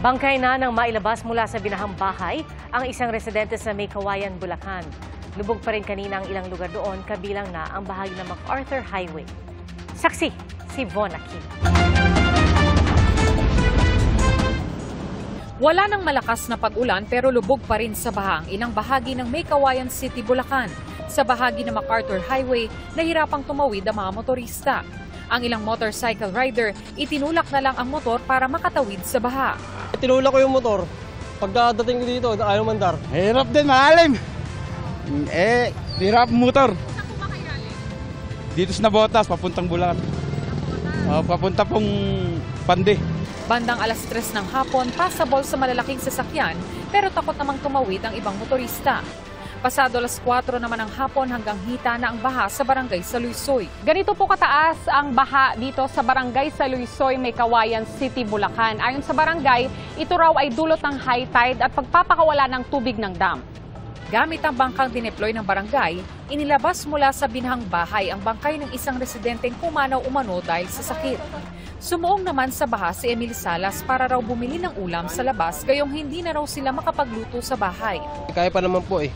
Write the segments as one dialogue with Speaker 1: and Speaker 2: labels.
Speaker 1: Bangkay na nang mailabas mula sa binahang bahay ang isang residente sa May Kawayan, Bulacan. Lubog pa rin kanina ang ilang lugar doon, kabilang na ang bahagi ng MacArthur Highway. Saksi, si Von Aquino.
Speaker 2: Wala nang malakas na pag-ulan pero lubog pa rin sa baha ang ilang bahagi ng May Kawayan City, Bulacan. Sa bahagi ng MacArthur Highway, nahirapang tumawid ang mga motorista. Ang ilang motorcycle rider, itinulak na lang ang motor para makatawid sa baha.
Speaker 3: Tinulak ko yung motor. Pagdating ko dito, ayaw mandar.
Speaker 4: Hirap din, malalim. Hirap motor. Dito sa Nabotas, papuntang Bulacan. Papunta pong Pande.
Speaker 2: Bandang alas 3 ng hapon, pasabol sa malalaking sasakyan, pero takot namang tumawid ang ibang motorista. Pasado alas 4 naman ng hapon hanggang hita na ang baha sa barangay Saluisoy.
Speaker 5: Ganito po kataas ang baha dito sa barangay Saluisoy, May Kawayan City, Bulacan. Ayon sa barangay, ito raw ay dulot ng high tide at pagpapakawala ng tubig ng dam.
Speaker 2: Gamit ang bangkang dineploy ng barangay, inilabas mula sa binhang bahay ang bangkay ng isang residenteng pumanaw-umano dahil sa sakit. Sumuong naman sa baha si Emil Salas para raw bumili ng ulam sa labas gayong hindi na raw sila makapagluto sa bahay.
Speaker 3: Kaya pa naman po eh.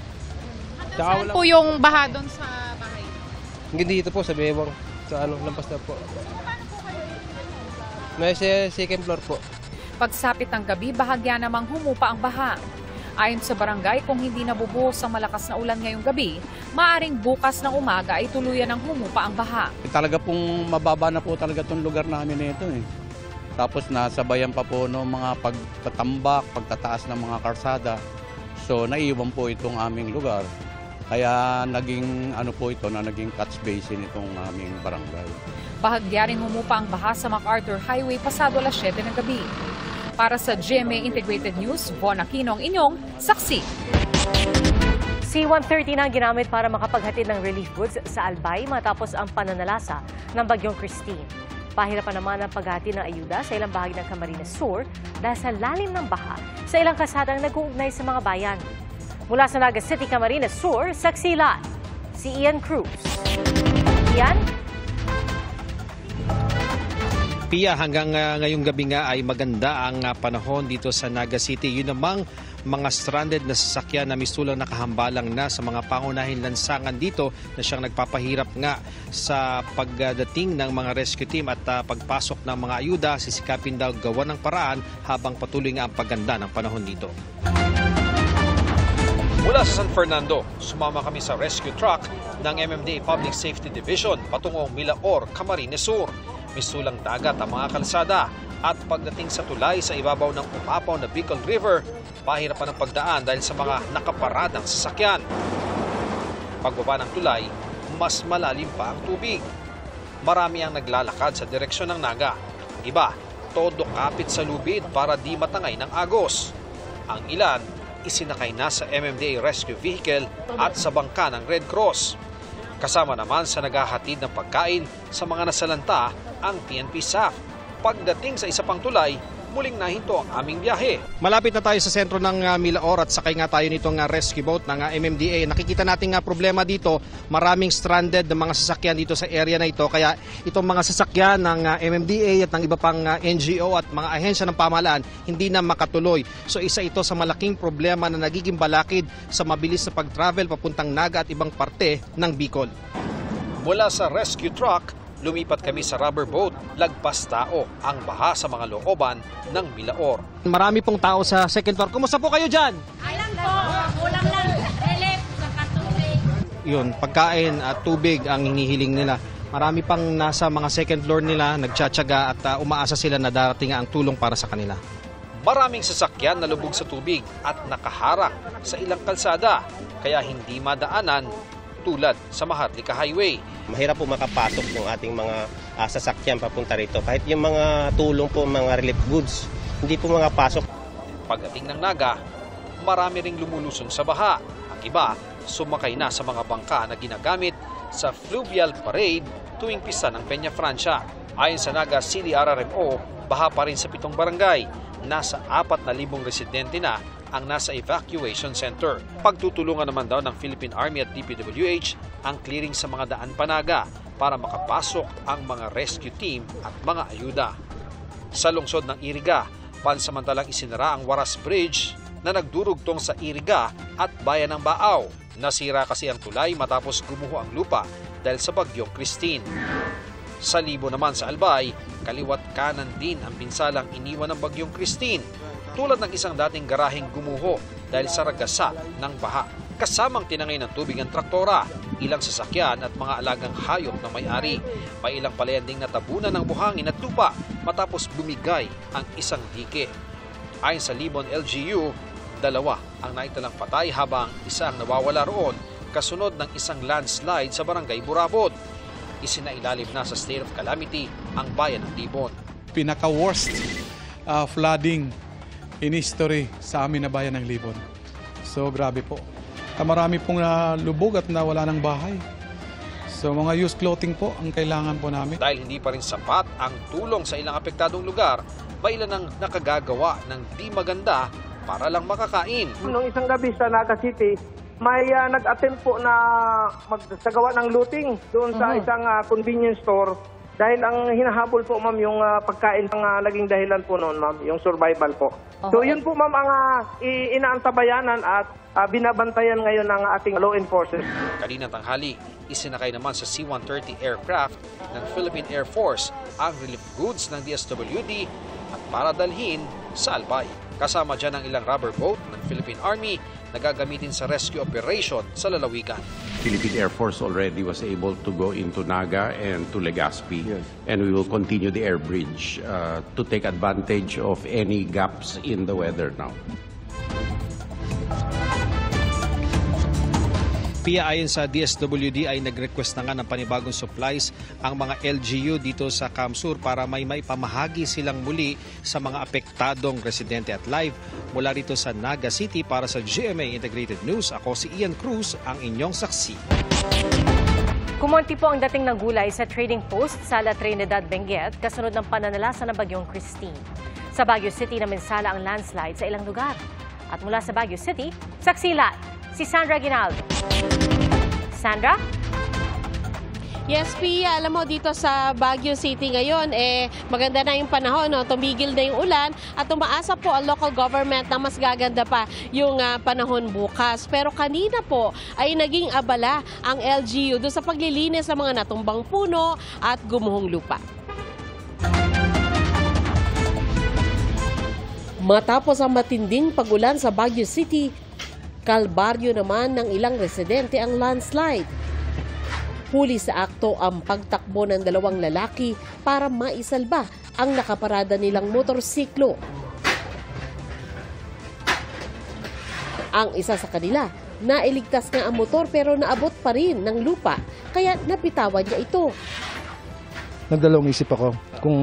Speaker 6: Saan po yung baha doon sa bahay?
Speaker 3: Hindi dito po sa Bewang. Sa lampas na po. May second floor po.
Speaker 2: Pagsapit ng gabi, bahagya namang humupa ang baha. Ayon sa barangay, kung hindi nabubuhos ang malakas na ulan ngayong gabi, maaring bukas ng umaga ay tuluyan ng humupa ang baha.
Speaker 4: Talaga pong mababa na po talaga itong lugar namin nito eh. Tapos nasabayan pa po ng mga pagtatambak, pagtataas ng mga karsada. So naiwan po itong aming lugar. Kaya naging naging catch basin itong aming barangay.
Speaker 2: Bahagya rin humupa ang baha sa MacArthur Highway pasado alas 7 ng gabi. Para sa GMA Integrated News, Von Aquino ang inyong saksi.
Speaker 1: C-130 na ginamit para makapaghatid ng relief goods sa Albay matapos ang pananalasa ng bagyong Christine. Pahirapan naman ang paghatid ng ayuda sa ilang bahagi ng Camarines Sur dahil sa lalim ng baha sa ilang kasadang nag-uugnay sa mga bayan. Mula sa Naga City, Camarines Sur, saksi live si Ian Cruz. Ian?
Speaker 7: Pia, hanggang ngayong gabi nga ay maganda ang panahon dito sa Naga City. Yun namang mga stranded na sasakyan na misulang nakahambalang na sa mga pangunahing lansangan dito na siyang nagpapahirap nga sa pagdating ng mga rescue team at pagpasok ng mga ayuda. Sisikapin daw gawa ng paraan habang patuloy nga ang pagganda ng panahon dito.
Speaker 8: Mula sa San Fernando, sumama kami sa rescue truck ng MMDA Public Safety Division patungong Milaor, Camarines Sur. Misulang dagat ang mga kalsada at pagdating sa tulay sa ibabaw ng umapaw na Bicol River, pahirapan ang pagdaan dahil sa mga nakaparadang sasakyan. Pagbaba ng tulay, mas malalim pa ang tubig. Marami ang naglalakad sa direksyon ng Naga. Ang iba, todo kapit sa lubid para di matangay ng agos. Ang ilan, isinakay na sa MMDA Rescue Vehicle at sa bangka ng Red Cross. Kasama naman sa naghahatid ng pagkain sa mga nasalanta ang PNP SAF. Pagdating sa isa pang tulay, muling nahinto ang aming biyahe.
Speaker 7: Malapit na tayo sa sentro ng Milaor at sakay nga tayo nitong rescue boat ng MMDA. Nakikita natin nga problema dito, maraming stranded na mga sasakyan dito sa area na ito. Kaya itong mga sasakyan ng MMDA at ng iba pang NGO at mga ahensya ng pamahalaan hindi na makatuloy. So isa ito sa malaking problema na nagiging balakid sa mabilis na pag-travel papuntang Naga at ibang parte ng Bicol.
Speaker 8: Mula sa rescue truck, lumipat kami sa rubber boat, lagpas tao ang baha sa mga looban ng Milaor.
Speaker 7: Marami pong tao sa second floor. Kumusta po kayo dyan?
Speaker 9: Alam po, ulam lang, relief, saka tubig.
Speaker 7: Yun, pagkain at tubig ang hinihiling nila. Marami pang nasa mga second floor nila, nagtsatsaga at umaasa sila na darating ang tulong para sa kanila.
Speaker 8: Maraming sasakyan na lubog sa tubig at nakaharang sa ilang kalsada, kaya hindi madaanan tulad sa Maharlika Highway.
Speaker 10: Mahirap po makapasok yung ating mga sasakyan papunta rito. Kahit yung mga tulong po, mga relief goods, hindi po makapasok.
Speaker 8: Pagdating ng Naga, marami ring lumulusong sa baha. Ang iba, sumakay na sa mga bangka na ginagamit sa fluvial parade tuwing pista ng Peña Francia. Ayon sa Naga City RRMO, baha pa rin sa 7 barangay. Nasa 4,000 residente na ang nasa evacuation center. Pagtutulungan naman daw ng Philippine Army at DPWH ang clearing sa mga daan panaga para makapasok ang mga rescue team at mga ayuda. Sa lungsod ng Iriga, Pansamantalang isinara ang Waras Bridge na nagdurugtong sa Iriga at bayan ng Baaw. Nasira kasi ang tulay matapos gumuho ang lupa dahil sa bagyong Christine. Sa Libo naman sa Albay, kaliwat kanan din ang pinsalang iniwan ng bagyong Christine, tulad ng isang dating garaheng gumuho dahil sa ragasa ng baha. Kasamang tinangay ng tubig ang traktora, ilang sasakyan at mga alagang hayop na may-ari. May ilang palayan ding natabunan ng buhangin at lupa matapos bumigay ang isang dike. Ayon sa Libon LGU, 2 ang naitalang patay habang isa ang nawawala roon kasunod ng isang landslide sa barangay Burabod. Isinailalim na sa state of calamity ang bayan ng Libon.
Speaker 11: Pinaka-worst flooding in history sa amin na bayan ng Libon. So grabe po. Marami pong lubog at nawala ng bahay. So mga used clothing po ang kailangan po namin.
Speaker 8: Dahil hindi pa rin sapat ang tulong sa ilang apektadong lugar, may ilan ang nakagagawa ng di maganda para lang makakain.
Speaker 12: Noong isang gabi sa Naga City, may nag-attempt po na magsagawa ng looting doon sa isang convenience store. Dahil ang hinahabol po, ma'am, yung pagkain ang naging dahilan po noon, ma'am, yung survival po. So yun po, ma'am, ang inaantabayanan at binabantayan ngayon ng ating law enforcement.
Speaker 8: Kanina tanghali, isinakay naman sa C-130 aircraft ng Philippine Air Force ang relief goods ng DSWD at para dalhin sa Albay. Kasama dyan ang ilang rubber boat ng Philippine Army na gagamitin sa rescue operation sa lalawigan.
Speaker 13: Philippine Air Force already was able to go into Naga and to Legazpi, and we will continue the air bridge to take advantage of any gaps in the weather now.
Speaker 7: Pia, ayon sa DSWD ay nag-request na nga ng panibagong supplies ang mga LGU dito sa Kamsur para may maipamahagi silang muli sa mga apektadong residente at live. Mula rito sa Naga City para sa GMA Integrated News, ako si Ian Cruz, ang inyong saksi.
Speaker 1: Kumonti po ang dating ng gulay sa trading post sa La Trinidad, Benguet kasunod ng pananalasa ng bagyong Christine. Sa Baguio City na minsala ang landslide sa ilang lugar. At mula sa Baguio City, saksilat si Sandra Ginaldo. Sandra?
Speaker 14: Yes, Pia, alam mo dito sa Baguio City ngayon, maganda na yung panahon, no? Tumigil na yung ulan at umaasa po ang local government na mas gaganda pa yung panahon bukas. Pero kanina po ay naging abala ang LGU doon sa paglilinis ng mga natumbang puno at gumuhong lupa. Matapos ang matinding pagulan sa Baguio City, kalbaryo naman ng ilang residente ang landslide. Huli sa akto ang pagtakbo ng 2 lalaki para maisalba ang nakaparada nilang motorsiklo. Ang isa sa kanila, nailigtas nga ang motor pero naabot pa rin ng lupa kaya napitawan niya ito.
Speaker 15: Nagdalawang isip ako kung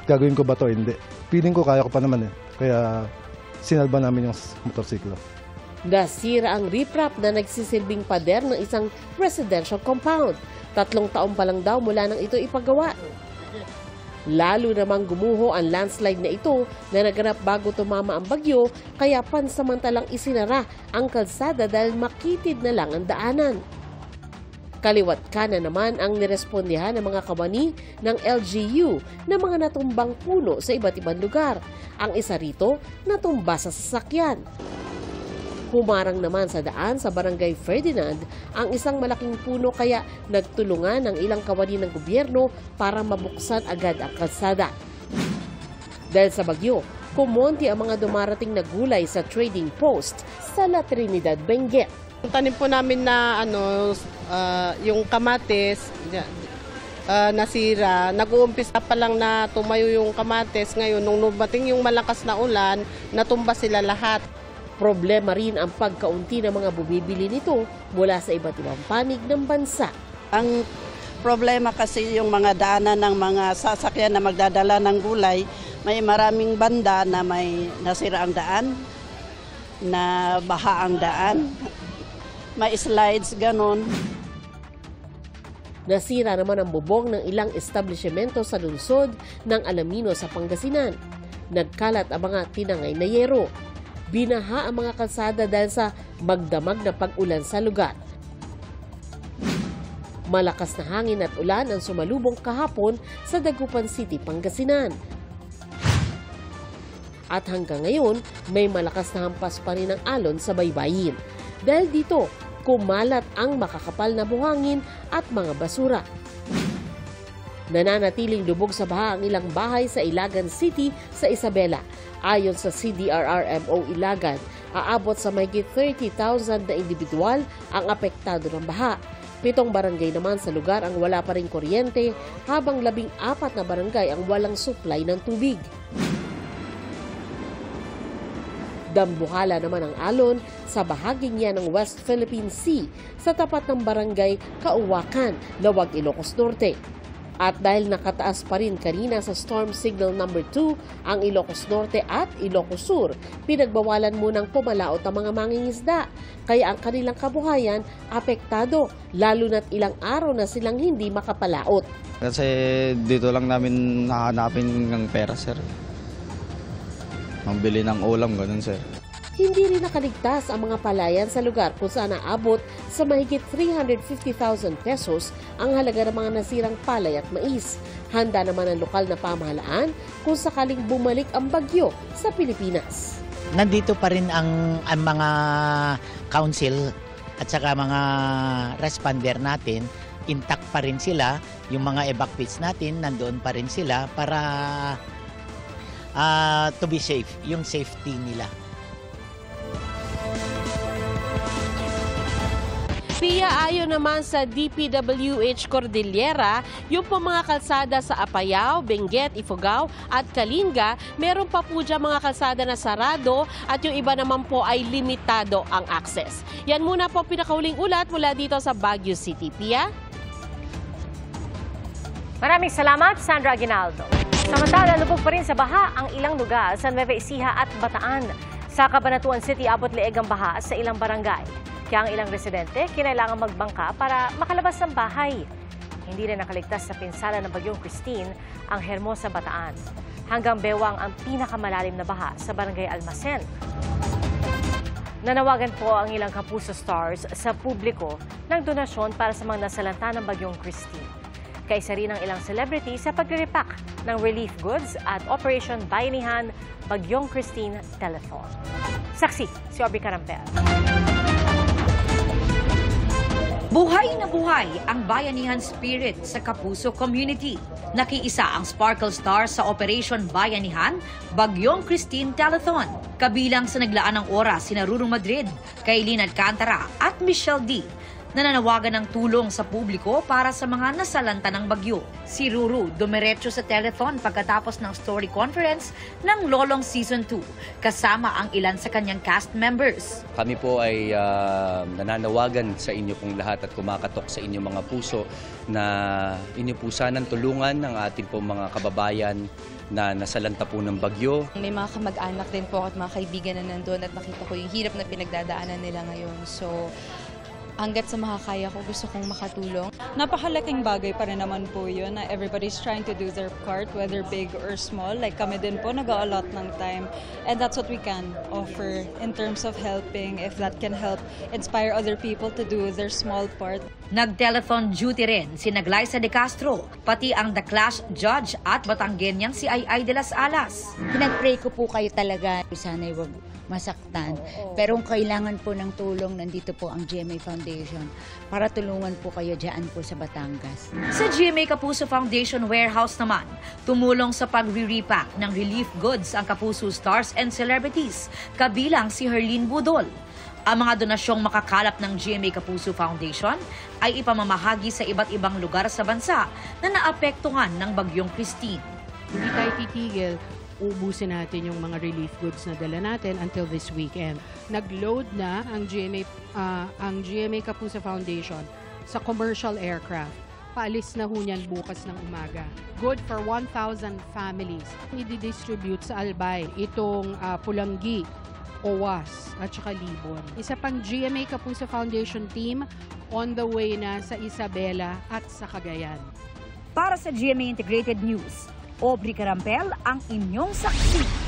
Speaker 15: gagawin ko ba ito o hindi. Feeling ko kaya ko pa naman kaya sinalba namin yung motorsiklo.
Speaker 14: Nasira ang riprap na nagsisilbing pader ng isang residential compound. 3 taon pa lang daw mula nang ito ipagawa. Lalo namang gumuho ang landslide na ito na naganap bago tumama ang bagyo, kaya pansamantalang isinara ang kalsada dahil makitid na lang ang daanan. Kaliwat kanan naman ang nirespondihan ng mga kawani ng LGU na mga natumbang puno sa iba't ibang lugar. Ang isa rito, natumba sa sasakyan. Humarang naman sa daan sa Barangay Ferdinand ang isang malaking puno kaya nagtulungan ng ilang kawani ng gobyerno para mabuksan agad ang kalsada. Dahil sa bagyo, kumonti ang mga dumarating na gulay sa trading post sa La Trinidad, Benguet.
Speaker 16: Tanim po namin na yung kamatis nasira. Nag-uumpisa pa lang na tumayo yung kamatis. Ngayon, nung lumating yung malakas na ulan, natumba sila lahat.
Speaker 14: Problema rin ang pagkaunti ng mga bumibili nito mula sa iba't ibang panig ng bansa.
Speaker 17: Ang problema kasi yung mga daanan ng mga sasakyan na magdadala ng gulay, may maraming banda na may nasira ang daan, na baha ang daan, may slides, ganon.
Speaker 14: Nasira naman ang bubong ng ilang establishmento sa lungsod ng Alamino sa Pangasinan. Nagkalat ang mga tinangay na yero. Binaha ang mga kalsada dahil sa magdamag na pag-ulan sa lugar. Malakas na hangin at ulan ang sumalubong kahapon sa Dagupan City, Pangasinan. At hanggang ngayon, may malakas na hampas pa rin ang alon sa baybayin. Dahil dito, kumalat ang makakapal na buhangin at mga basura. Nananatiling lubog sa baha ang ilang bahay sa Ilagan City sa Isabela. Ayon sa CDRRMO Ilagan, aabot sa mahigit 30,000 na individual ang apektado ng baha. 7 barangay naman sa lugar ang wala pa ring kuryente, habang 14 na barangay ang walang supply ng tubig. Dambuhala naman ang alon sa bahaging yan ng West Philippine Sea sa tapat ng barangay Kauwakan, Lawag, Ilocos Norte. At dahil nakataas pa rin kanina sa Storm Signal number 2 ang Ilocos Norte at Ilocos Sur, pinagbawalan munang pumalaot ang mga mangingisda. Kaya ang kanilang kabuhayan apektado, lalo na't ilang araw na silang hindi makapalaot.
Speaker 18: Kasi dito lang namin nahanapin ng pera, sir. Mambili ng ulam, ganun, sir.
Speaker 14: Hindi rin nakaligtas ang mga palayan sa lugar kung saan naabot sa mahigit 350,000 pesos ang halaga ng mga nasirang palay at mais. Handa naman ang lokal na pamahalaan kung sakaling bumalik ang bagyo sa Pilipinas.
Speaker 19: Nandito pa rin ang mga council at saka mga responder natin. Intact pa rin sila. Yung mga evacuees natin, nandoon pa rin sila para to be safe, yung safety nila.
Speaker 14: Pia, ayon naman sa DPWH Cordillera, yung po mga kalsada sa Apayao, Benguet, Ifugao at Kalinga, meron pa po dyan mga kalsada na sarado at yung iba naman po ay limitado ang access. Yan muna po pinakahuling ulat mula dito sa Baguio City. Pia?
Speaker 1: Maraming salamat, Sandra Aguinaldo. Samantala, lubog pa rin sa baha ang ilang lugar sa Nueva Ecija at Bataan. Sa Cabanatuan City, abot leeg ang baha sa ilang barangay. Kaya ang ilang residente kinailangan magbangka para makalabas ng bahay. Hindi rin nakaligtas sa pinsala ng bagyong Christine ang Hermosa, Bataan. Hanggang bewang ang pinakamalalim na baha sa barangay Almacen. Nanawagan po ang ilang Kapuso Stars sa publiko ng donasyon para sa mga nasalanta ng bagyong Christine. Kaisa rin ang ilang celebrity sa pagre-repack ng relief goods at Operation Bayanihan Bagyong Christine Telethon. Saksi si Aubrey Carampel.
Speaker 20: Buhay na buhay ang bayanihan spirit sa Kapuso community. Nakiisa ang Sparkle Stars sa Operation Bayanihan Bagyong Christine Telethon. Kabilang sa naglaan ng oras sina Ruru Madrid, Kaylin Alcantara at Michelle D. Nananawagan ng tulong sa publiko para sa mga nasalanta ng bagyo. Si Ruru dumiretso sa telethon pagkatapos ng story conference ng Lolong Season 2, kasama ang ilan sa kanyang cast members.
Speaker 21: Kami po ay nananawagan sa inyo pong lahat at kumakatok sa inyong mga puso na inyo po sanang tulungan ng ating pong mga kababayan na nasalanta po ng bagyo.
Speaker 22: May mga kamag-anak din po at mga kaibigan na nandun at nakita ko yung hirap na pinagdadaanan nila ngayon. So, hanggat sa makakaya ko, gusto kong makatulong.
Speaker 23: Napakalaking bagay pa rin naman po yun na everybody's trying to do their part, whether big or small. Like kami din po, nag-a-allot ng time. And that's what we can offer in terms of helping, if that can help inspire other people to do their small part.
Speaker 20: Nag-telethon duty rin si Glyza De Castro, pati ang The Clash judge at Batanggenyang si Ay de las Alas.
Speaker 24: Pinag-pray ko po kayo talaga, sana'y wag masaktan. Pero kung kailangan po ng tulong, nandito po ang GMA Foundation para tulungan po kayo dyan po sa Batangas.
Speaker 20: Sa GMA Kapuso Foundation Warehouse naman, tumulong sa pag-re-repack ng relief goods ang Kapuso Stars and Celebrities, kabilang si Herlene Budol. Ang mga donasyong makakalap ng GMA Kapuso Foundation ay ipamamahagi sa iba't ibang lugar sa bansa na naapektuhan ng bagyong Christine.
Speaker 25: Hindi tayo titigil. Ubusin natin yung mga relief goods na dala natin until this weekend. Nag-load na ang GMA Kapuso Foundation sa commercial aircraft. Paalis na ho niyan bukas ng umaga. Good for 1,000 families. I-distribute sa Albay itong Pulanggi, Owas at saka Libon. Isa pang GMA Kapuso Foundation team on the way na sa Isabela at sa Cagayan.
Speaker 20: Para sa GMA Integrated News, Aubrey Carampel ang inyong saksi.